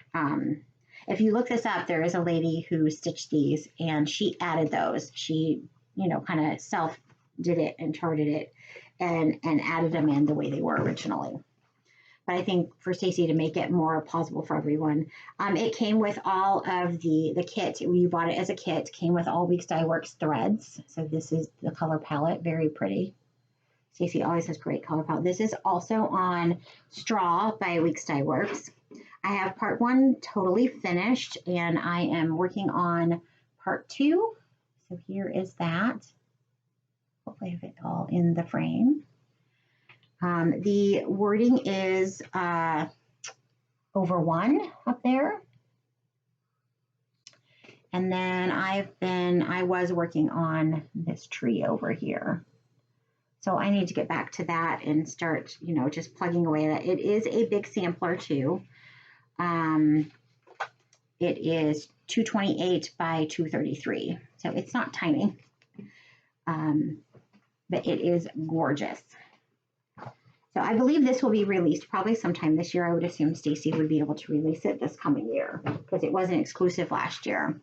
If you look this up, there is a lady who stitched these, and she added those. She, you know, kind of self did it and charted it and added them in the way they were originally. But I think for Stacy to make it more plausible for everyone, it came with all of the kit. We bought it as a kit, came with all Weeks Dye Works threads. So this is the color palette, very pretty. Stacy always has great color palette. This is also on Straw by Weeks Dye Works. I have part 1 totally finished, and I am working on part 2. So here is that. Hopefully I have it all in the frame. The wording is over 1 up there. And then I was working on this tree over here. So I need to get back to that and start, you know, just plugging away at it. It is a big sampler too. It is 228 by 233. So it's not tiny, but it is gorgeous. So I believe this will be released probably sometime this year. I would assume Stacy would be able to release it this coming year because it wasn't exclusive last year.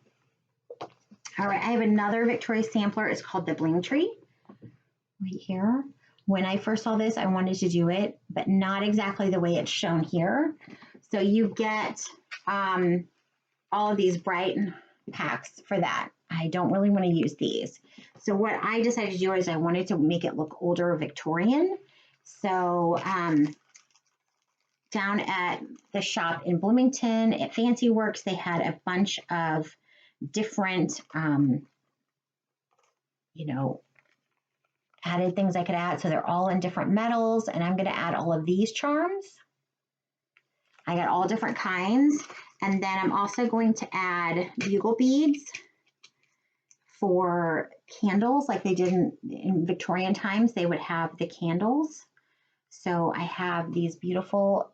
All right, I have another Victorian sampler. It's called the Bling Tree right here. When I first saw this, I wanted to do it, but not exactly the way it's shown here. So you get all of these bright packs for that. I don't really want to use these. So what I decided to do is I wanted to make it look older Victorian. So down at the shop in Bloomington at Fancy Works, they had a bunch of different, you know, added things I could add. So they're all in different metals, and I'm going to add all of these charms. I got all different kinds. And then I'm also going to add bugle beads for candles like they did in Victorian times. They would have the candles. So I have these beautiful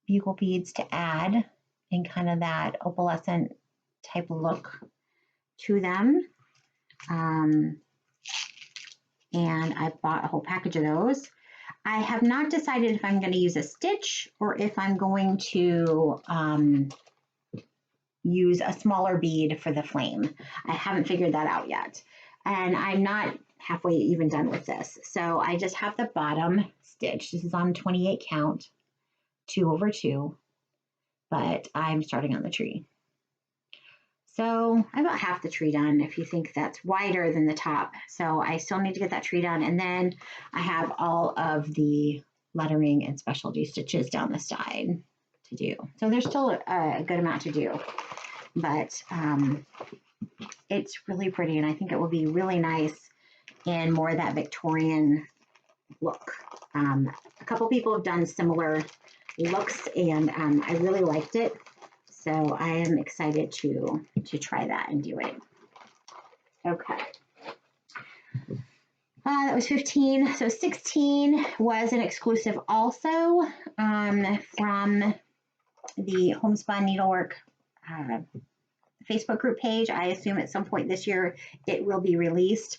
bugle beads to add in kind of that opalescent type look to them. And I bought a whole package of those. I have not decided if I'm going to use a stitch or if I'm going to use a smaller bead for the flame. I haven't figured that out yet. And I'm not halfway even done with this. So I just have the bottom stitch. This is on 28 count, 2 over 2, but I'm starting on the tree. So I about half the tree done if you think that's wider than the top. So I still need to get that tree done. And then I have all of the lettering and specialty stitches down the side to do. So there's still a good amount to do, but it's really pretty, and I think it will be really nice in more of that Victorian look. A couple people have done similar looks, and I really liked it. So I am excited to try that and do it. Okay. That was 15. So 16 was an exclusive also from the Homespun Needlework Facebook group page. I assume at some point this year it will be released.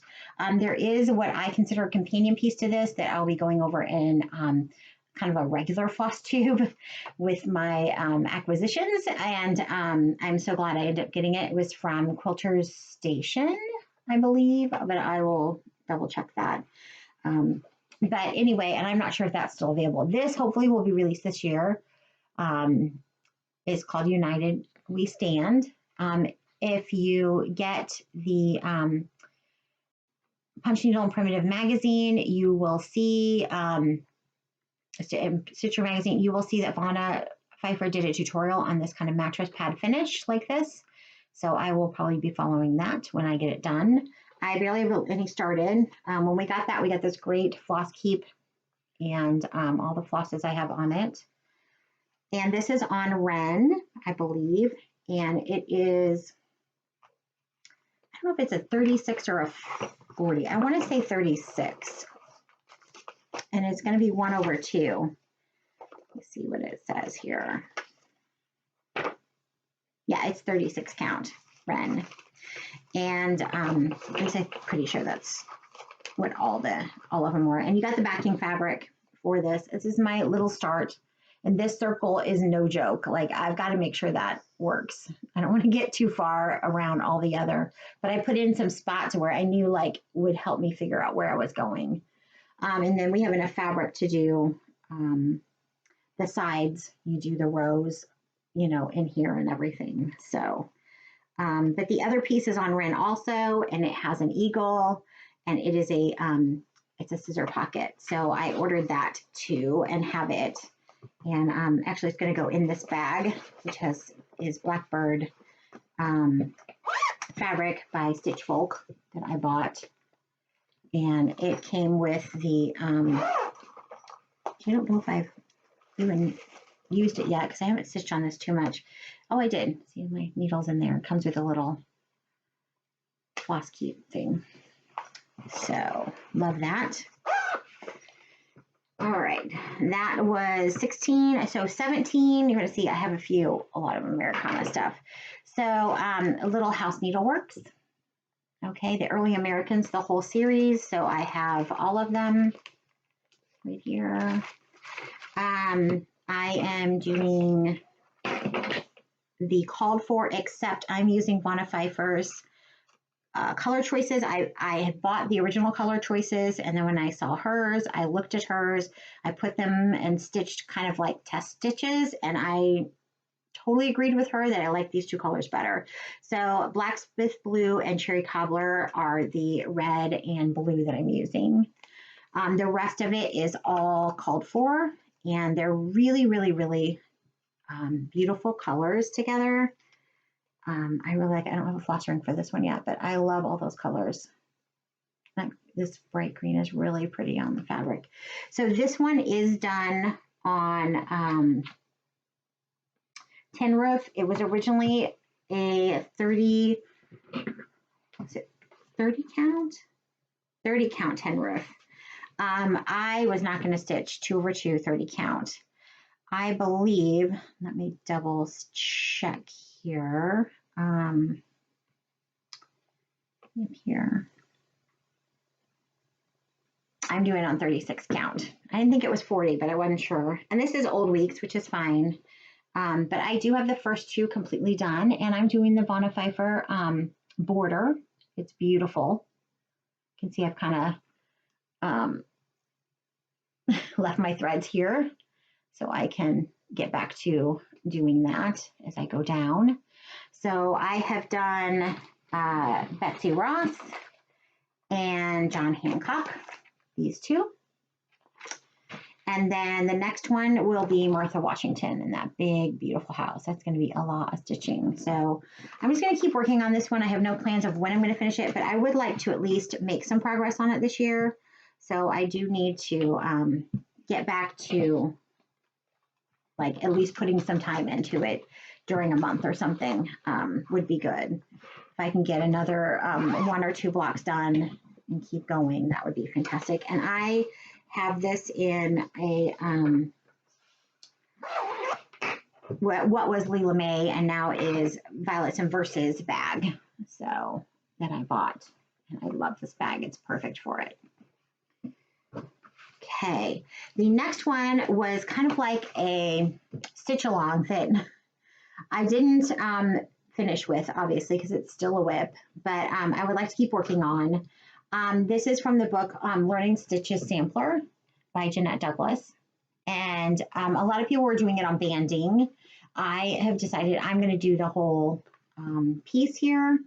There is what I consider a companion piece to this that I'll be going over in kind of a regular floss tube with my acquisitions, and I'm so glad I ended up getting it. It was from Quilter's Station, I believe, but I will double check that. But anyway, and I'm not sure if that's still available. This hopefully will be released this year. It's called United We Stand. If you get the Punch Needle and Primitive magazine, you will see Stitcher magazine, you will see that Vonna Pfeiffer did a tutorial on this kind of mattress pad finish like this. So I will probably be following that when I get it done. I barely have any started. When we got that, we got this great floss keep and all the flosses I have on it. And this is on Ren, I believe. And it is, I don't know if it's a 36 or a 40. I want to say 36. And it's going to be 1/2. Let's see what it says here. Yeah, it's 36 count, Ren. And I'm pretty sure that's what all of them were. And you got the backing fabric for this. This is my little start. And this circle is no joke. Like, I've got to make sure that works. I don't want to get too far around all the other, but I put in some spots where I knew like would help me figure out where I was going. And then we have enough fabric to do the sides. You do the rows, you know, in here and everything. So, but the other piece is on Ren also, and it has an eagle, and it is it's a scissor pocket. So I ordered that too and have it. And actually it's going to go in this bag, which is Blackbird fabric by Stitch Folk that I bought. And it came with the, I don't know if I've even used it yet because I haven't stitched on this too much. Oh, I did. See my needles in there. It comes with a little floss keep thing. So love that. All right, that was 16. So 17, you're going to see I have a lot of Americana stuff. So Little House Needleworks. Okay, the Early Americans, the whole series. So I have all of them right here. I am doing the called for, except I'm using Vonna Pfeiffer's color choices. I had bought the original color choices, and then when I saw hers, I looked at hers, I put them and stitched kind of like test stitches, and I totally agreed with her that I like these two colors better. So Blacksmith Blue and Cherry Cobbler are the red and blue that I'm using. The rest of it is all called for, and they're really, really, really beautiful colors together. I really like, I don't have a floss ring for this one yet, but I love all those colors. Like this bright green is really pretty on the fabric. So this one is done on tin roof. It was originally a 30 count? 30 count tin roof. I was not going to stitch 2/2 30 count. I believe, let me double check here. Here. I'm doing it on 36 count. I didn't think it was 40, but I wasn't sure. And this is Old Weeks, which is fine. But I do have the first two completely done, and I'm doing the Vonna Pfeiffer border. It's beautiful. You can see I've kind of left my threads here so I can get back to doing that as I go down. So I have done Betsy Ross and John Hancock, these two. And then the next one will be Martha Washington in that big, beautiful house. That's going to be a lot of stitching. So I'm just going to keep working on this one. I have no plans of when I'm going to finish it, but I would like to at least make some progress on it this year. So I do need to get back to like at least putting some time into it during a month or something would be good. If I can get another 1 or 2 blocks done and keep going, that would be fantastic. And I have this in a what was Lila May and now is Violets and Verses bag, so that I bought, and I love this bag. It's perfect for it. Okay, the next one was kind of like a stitch along that I didn't finish with, obviously, because it's still a WIP, but I would like to keep working on. This is from the book Learning Stitches Sampler by Jeanette Douglas. And a lot of people were doing it on banding. I have decided I'm going to do the whole piece here.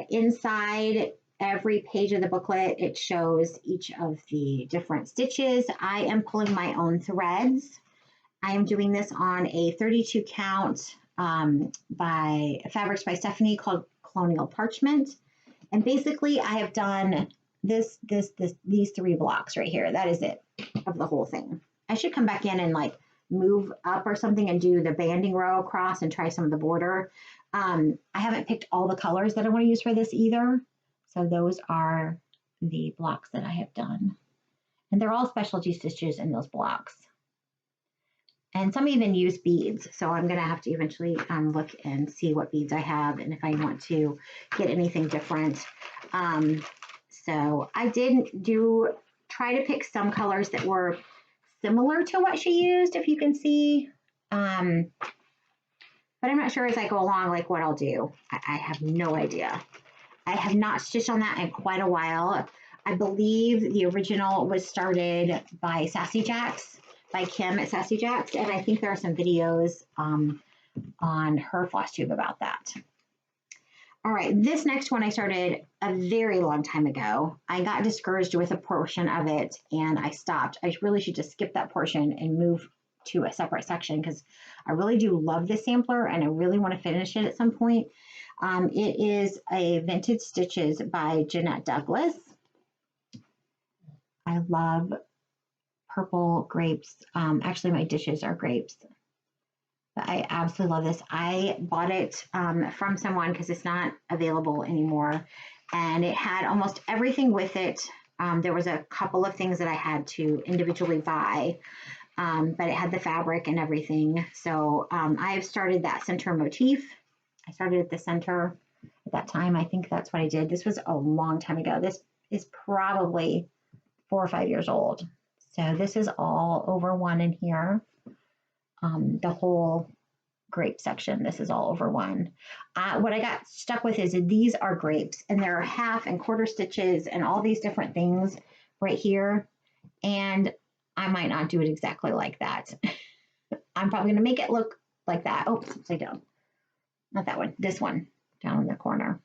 Inside every page of the booklet, it shows each of the different stitches. I am pulling my own threads. I am doing this on a 32 count by Fabrics by Stephanie called Colonial Parchment. And basically I have done these 3 blocks right here. That is it of the whole thing. I should come back in and like move up or something and do the banding row across and try some of the border. I haven't picked all the colors that I want to use for this either. So those are the blocks that I have done. And they're all specialty stitches in those blocks. And some even use beads. So I'm going to have to eventually look and see what beads I have and if I want to get anything different. So I did try to pick some colors that were similar to what she used, if you can see. But I'm not sure as I go along like what I'll do. I have no idea. I have not stitched on that in quite a while. I believe the original was started by Sassy Jacks, by Kim at Sassy Jacks, and I think there are some videos on her floss tube about that. All right, this next one I started a very long time ago. I got discouraged with a portion of it and I stopped. I really should just skip that portion and move to a separate section because I really do love this sampler and I really want to finish it at some point. It is a Vintage Stitches by Jeanette Douglas. I love purple grapes. Actually, my dishes are grapes. But I absolutely love this. I bought it from someone because it's not available anymore. And it had almost everything with it. There was a couple of things that I had to individually buy. But it had the fabric and everything. So I've started that center motif. I started at the center at that time. I think that's what I did. This was a long time ago. This is probably 4 or 5 years old. So this is all over one in here. The whole grape section, this is all over one. What I got stuck with is that these are grapes and there are half and quarter stitches and all these different things right here. And I might not do it exactly like that. I'm probably going to make it look like that. Oh, upside down. Not that one. This one down in the corner.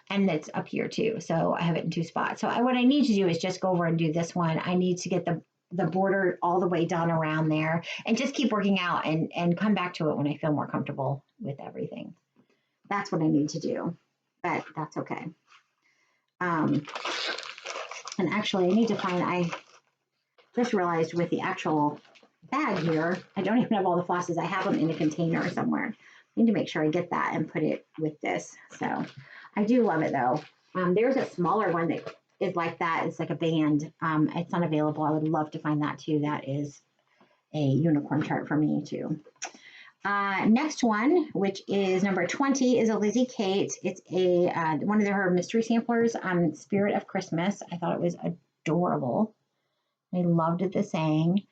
And it's up here too. So I have it in 2 spots. So what I need to do is just go over and do this one. I need to get the border all the way done around there and just keep working out and come back to it when I feel more comfortable with everything. That's what I need to do, but that's okay. And actually I need to find, I just realized with the actual bag here, I don't even have all the flosses. I have them in a container somewhere. I need to make sure I get that and put it with this. So I do love it though. There's a smaller one that is like that. It's like a band. It's unavailable. I would love to find that too. That is a unicorn chart for me too. Next one, which is number 20, is a Lizzie Kate. It's a one of her mystery samplers, Spirit of Christmas. I thought it was adorable. I loved the saying.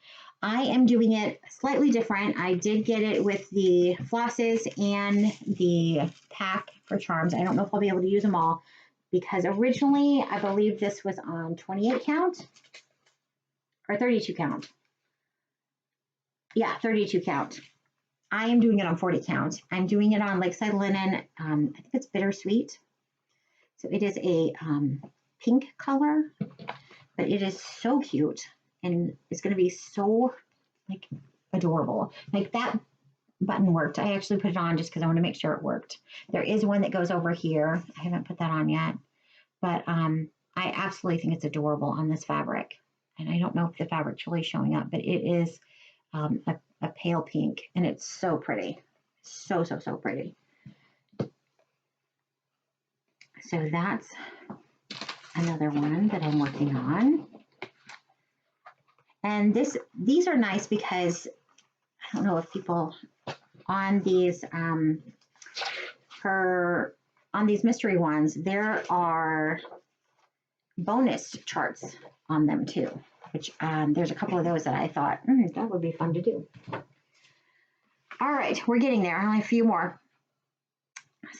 I am doing it slightly different. I did get it with the flosses and the pack for charms. I don't know if I'll be able to use them all because originally I believe this was on 28 count or 32 count. Yeah, 32 count. I am doing it on 40 count. I'm doing it on Lakeside Linen. I think it's Bittersweet. So it is a pink color, but it is so cute. And it's going to be so like adorable. Like that button worked. I actually put it on just because I want to make sure it worked. There is one that goes over here. I haven't put that on yet. But I absolutely think it's adorable on this fabric. And I don't know if the fabric's really showing up, but it is a pale pink, and it's so pretty. So, so, so pretty. So that's another one that I'm working on. And these are nice because I don't know if people on these on these mystery ones, there are bonus charts on them too, which there's a couple of those that I thought that would be fun to do. All right, we're getting there. Only a few more.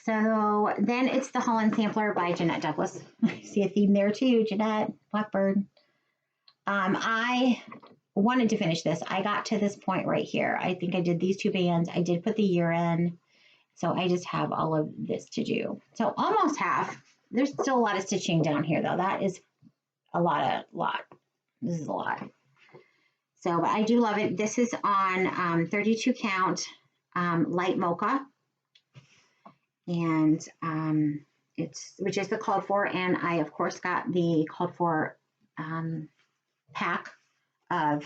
So then it's the Holland Sampler by Jeanette Douglas. I see a theme there too, Jeanette, Blackbird. I wanted to finish this. I got to this point right here. I think I did these two bands. I did put the year in. So I just have all of this to do. So almost half. There's still a lot of stitching down here though. That is a lot. This is a lot. So, but I do love it. This is on 32 count light mocha. And which is the called for. And I of course got the called for pack of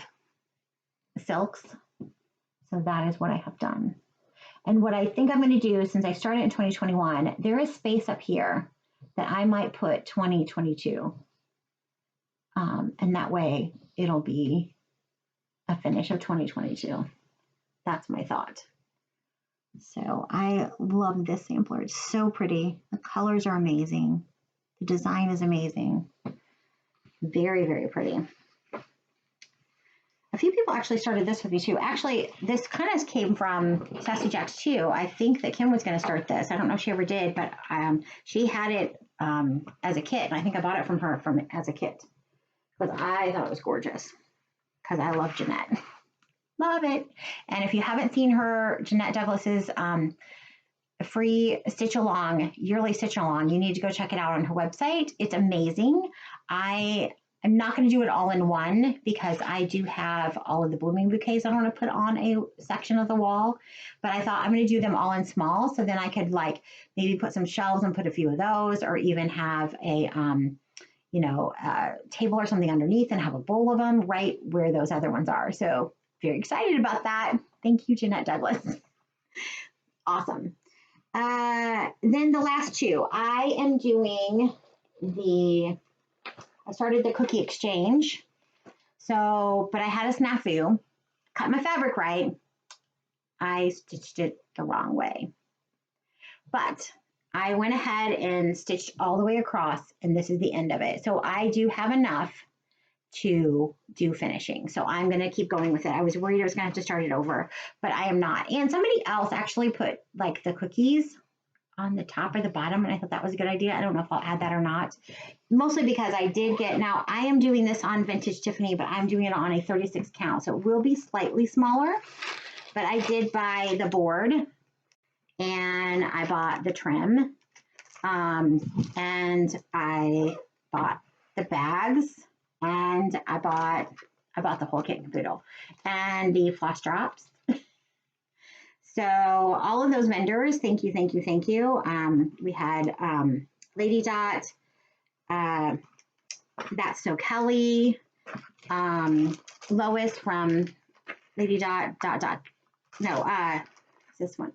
silks. So that is what I have done. And what I think I'm going to do, since I started in 2021, there is space up here that I might put 2022. And that way it'll be a finish of 2022. That's my thought. So I love this sampler. It's so pretty. The colors are amazing. The design is amazing. Very, very pretty. A few people actually started this with me too. Actually, this kind of came from Sassy Jacks too. I think that Kim was going to start this. I don't know if she ever did, but she had it as a kit. And I think I bought it from her as a kit because I thought it was gorgeous because I love Jeanette. Love it. And if you haven't seen her, Jeanette Douglas's free stitch along, yearly stitch along, you need to go check it out on her website. It's amazing. I'm not going to do it all in one because I do have all of the blooming bouquets I want to put on a section of the wall, but I thought I'm going to do them all in small. So then I could like maybe put some shelves and put a few of those, or even have a, table or something underneath and have a bowl of them right where those other ones are. So very excited about that. Thank you, Jeanette Douglas. Awesome. Then the last two, I am doing I started the cookie exchange. So, but I had a snafu, cut my fabric right. I stitched it the wrong way. But I went ahead and stitched all the way across, and this is the end of it. So I do have enough to do finishing. So I'm going to keep going with it. I was worried I was going to have to start it over, but I am not. And somebody else actually put like the cookies on the top or the bottom, and I thought that was a good idea. I don't know if I'll add that or not. Mostly because I did get, now I am doing this on Vintage Tiffany, but I'm doing it on a 36 count. So it will be slightly smaller, but I did buy the board and I bought the trim, and I bought the bags, and I bought the whole kit and caboodle and the floss drops. So all of those vendors, thank you, thank you, thank you. We had Lady Dot, That's So Kelly, Lois from Lady Dot, this one,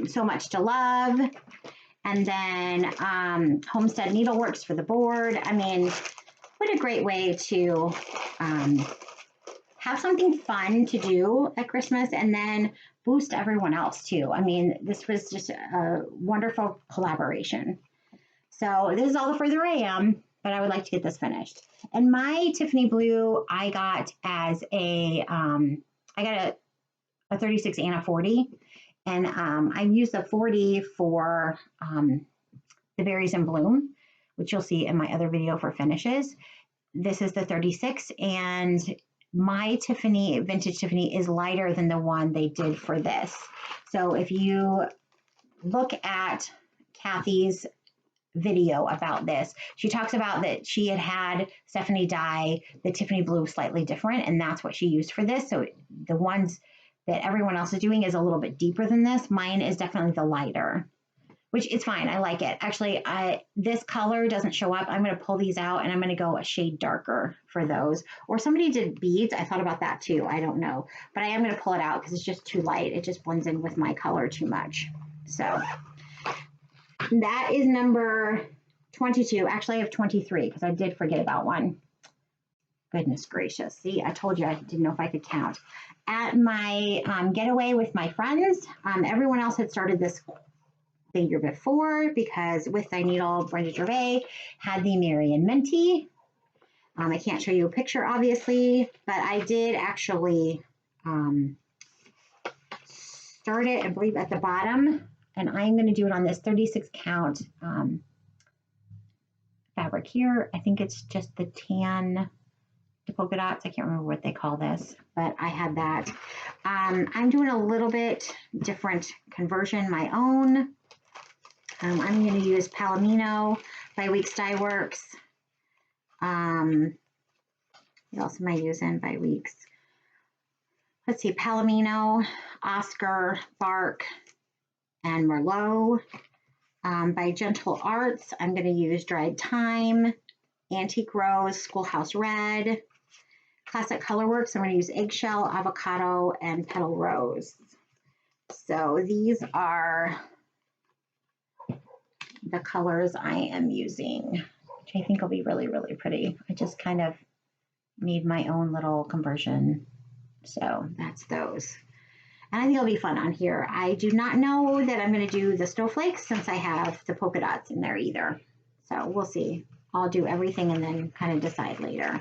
So Much to Love, and then Homestead Needleworks for the board. I mean, what a great way to have something fun to do at Christmas and then boost everyone else too. I mean, this was just a wonderful collaboration. So this is all the further I am, but I would like to get this finished. And my Tiffany blue, I got as a 36 and a 40. And I used the 40 for the Berries in Bloom, which you'll see in my other video for finishes. This is the 36, and my Tiffany, vintage Tiffany, is lighter than the one they did for this. So if you look at Kathy's video about this, she talks about that she had Stephanie dye the Tiffany blue slightly different, and that's what she used for this. So the ones that everyone else is doing is a little bit deeper than this. Mine is definitely the lighter, which is fine. I like it. Actually, this color doesn't show up. I'm going to pull these out and I'm going to go a shade darker for those. Or somebody did beads. I thought about that too. I don't know. But I am going to pull it out because it's just too light. It just blends in with my color too much. So that is number 22. Actually, I have 23 because I did forget about one. Goodness gracious. See, I told you I didn't know if I could count. At my getaway with my friends, everyone else had started this the year before because With Thy Needle, Brenda Gervais had the Marion Minty. I can't show you a picture, obviously, but I did actually start it, I believe, at the bottom, and I'm going to do it on this 36 count fabric here. I think it's just the tan polka dots. I can't remember what they call this, but I had that. I'm doing a little bit different conversion, my own. I'm going to use Palomino by Weeks Dye Works. What else am I using by Weeks? Let's see, Palomino, Oscar, Bark, and Merlot. By Gentle Arts, I'm going to use Dried Thyme, Antique Rose, Schoolhouse Red. Classic Colorworks, I'm going to use Eggshell, Avocado, and Petal Rose. So these are the colors I am using, which I think will be really, really pretty. I just kind of made my own little conversion. So that's those. And I think it'll be fun on here. I do not know that I'm going to do the snowflakes since I have the polka dots in there either. So we'll see. I'll do everything and then kind of decide later.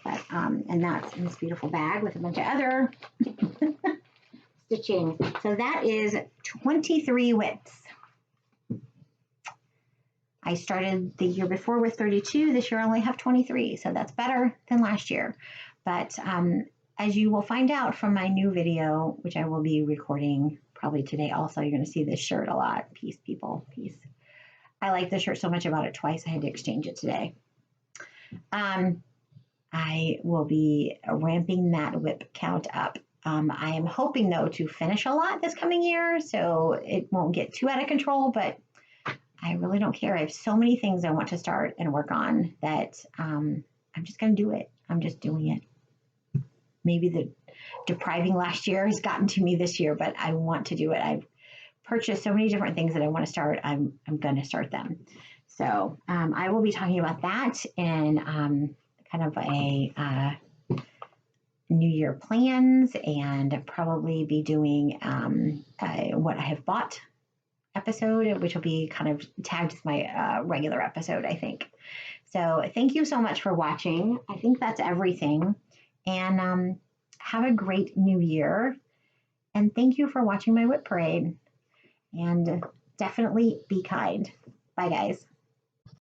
But and that's in this beautiful bag with a bunch of other stitching. So that is 23 WIPs. I started the year before with 32. This year I only have 23, so that's better than last year. But as you will find out from my new video, which I will be recording probably today also, you're going to see this shirt a lot. Peace, people, peace. I like this shirt so much I bought it twice. I had to exchange it today. I will be ramping that WIP count up. I am hoping, though, to finish a lot this coming year, so it won't get too out of control, but I really don't care. I have so many things I want to start and work on that I'm just going to do it. I'm just doing it. Maybe the depriving last year has gotten to me this year, but I want to do it. I've purchased so many different things that I want to start. I'm going to start them. So I will be talking about that in kind of a New Year plans, and probably be doing what I have bought episode, which will be kind of tagged with my regular episode, I think. So thank you so much for watching. I think that's everything. And have a great new year. And thank you for watching my WIP parade. And definitely be kind. Bye, guys.